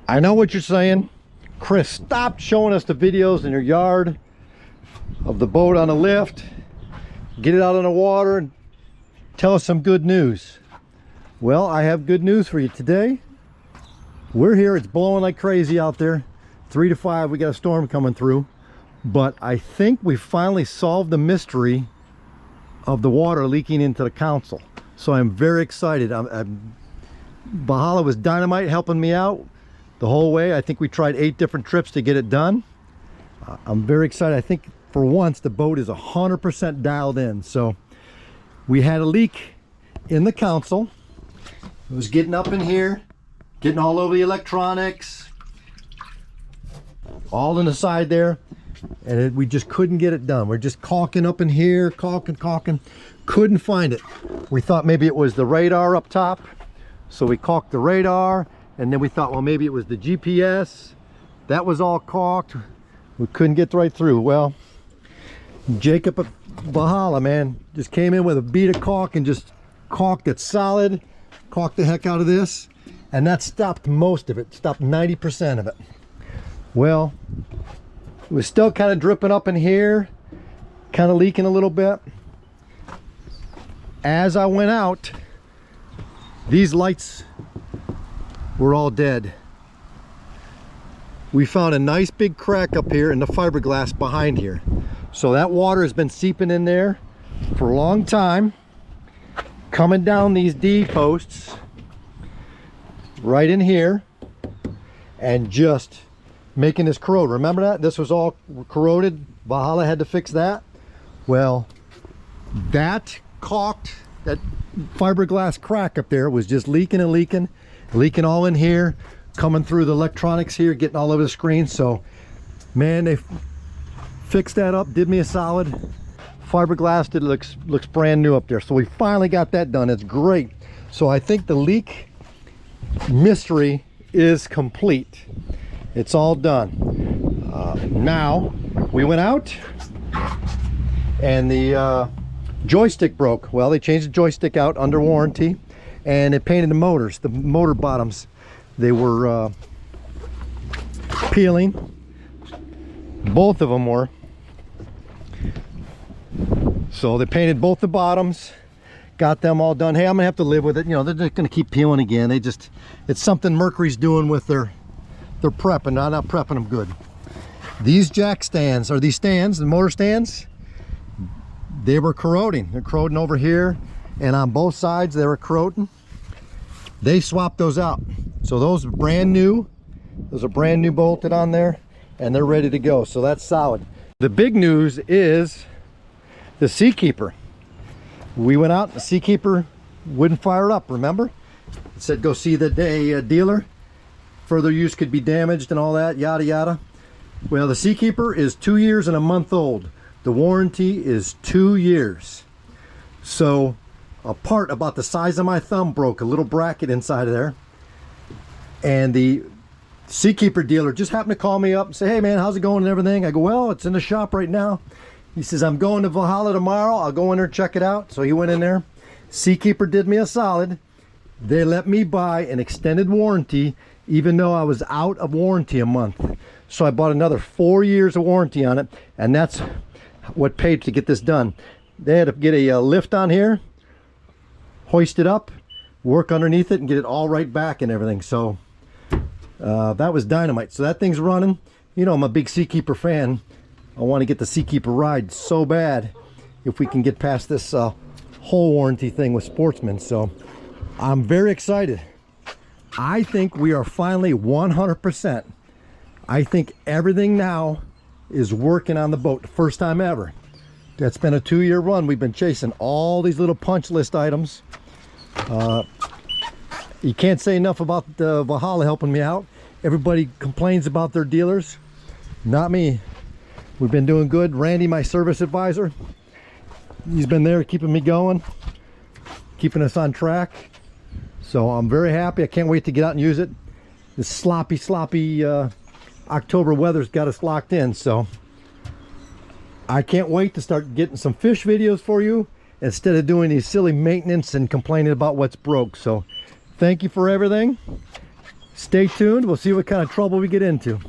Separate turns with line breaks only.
I know what you're saying. Chris, stop showing us the videos in your yard of the boat on the lift. Get it out on the water and tell us some good news. Well, I have good news for you today. We're here. It's blowing like crazy out there. 3 to 5, we got a storm coming through. But I think we finally solved the mystery of the water leaking into the console. So I'm very excited. Valhalla was dynamite helping me out the whole way. I think we tried 8 different trips to get it done. I'm very excited. I think for once the boat is 100% dialed in. So we had a leak in the console. It was getting up in here, getting all over the electronics, all in the side there, and we just couldn't get it done. We're just caulking up in here, caulking, couldn't find it. We thought maybe it was the radar up top, so we caulked the radar, and then we thought, well, maybe it was the GPS. That was all caulked. We couldn't get right through. Well, Jacob at Valhalla, man, just came in with a bead of caulk and just caulked it solid, caulked the heck out of this, and that stopped most of it, stopped 90% of it. Well, it was still kind of dripping up in here, kind of leaking a little bit. As I went out, these lights were all dead. We found a nice big crack up here in the fiberglass behind here. So that water has been seeping in there for a long time, coming down these D posts right in here and just making this corrode. Remember that? This was all corroded. Valhalla had to fix that. Well, that caulked, that fiberglass crack up there was just leaking and leaking all in here, coming through the electronics here, getting all over the screen. So, man, they fixed that up, did me a solid. Fiberglass, it looks brand new up there. So we finally got that done. It's great. So I think the leak mystery is complete. It's all done. Now we went out and the joystick broke. Well, they changed the joystick out under warranty, and it painted the motors, the motor bottoms. They were peeling. Both of them were. So they painted both the bottoms, got them all done. Hey, I'm gonna have to live with it. You know, they're just gonna keep peeling again. It's something Mercury's doing with their prep, and not prepping them good. These jack stands, or these stands, the motor stands, they were corroding. They're corroding over here, and on both sides they were corroding. They swapped those out. So those are brand new. Those are brand new bolted on there, and they're ready to go. So that's solid. The big news is the Seakeeper. We went out, the Seakeeper wouldn't fire up, remember? It said go see the dealer. Further use could be damaged and all that, yada yada. Well, the Seakeeper is 2 years and a month old. The warranty is 2 years. So a part about the size of my thumb broke, a little bracket inside of there. And the Seakeeper dealer just happened to call me up and say, hey man, how's it going and everything? I go, well, it's in the shop right now. He says, I'm going to Valhalla tomorrow. I'll go in there and check it out. So he went in there. Seakeeper did me a solid. They let me buy an extended warranty even though I was out of warranty a month. So I bought another 4 years of warranty on it, and that's what paid to get this done. They had to get a lift on here, hoist it up, work underneath it, and get it all right back and everything. So that was dynamite. So that thing's running. You know, I'm a big Seakeeper fan. I want to get the Seakeeper ride so bad if we can get past this whole warranty thing with Sportsman. So I'm very excited. I think we are finally 100%. I think everything now is working on the boat. The first time ever. That's been a 2-year run. We've been chasing all these little punch list items. You can't say enough about Valhalla helping me out. Everybody complains about their dealers. Not me. We've been doing good. Randy, my service advisor, he's been there keeping me going, keeping us on track. So I'm very happy. I can't wait to get out and use it. This sloppy October weather's got us locked in. So I can't wait to start getting some fish videos for you instead of doing these silly maintenance and complaining about what's broke. So thank you for everything. Stay tuned, we'll see what kind of trouble we get into.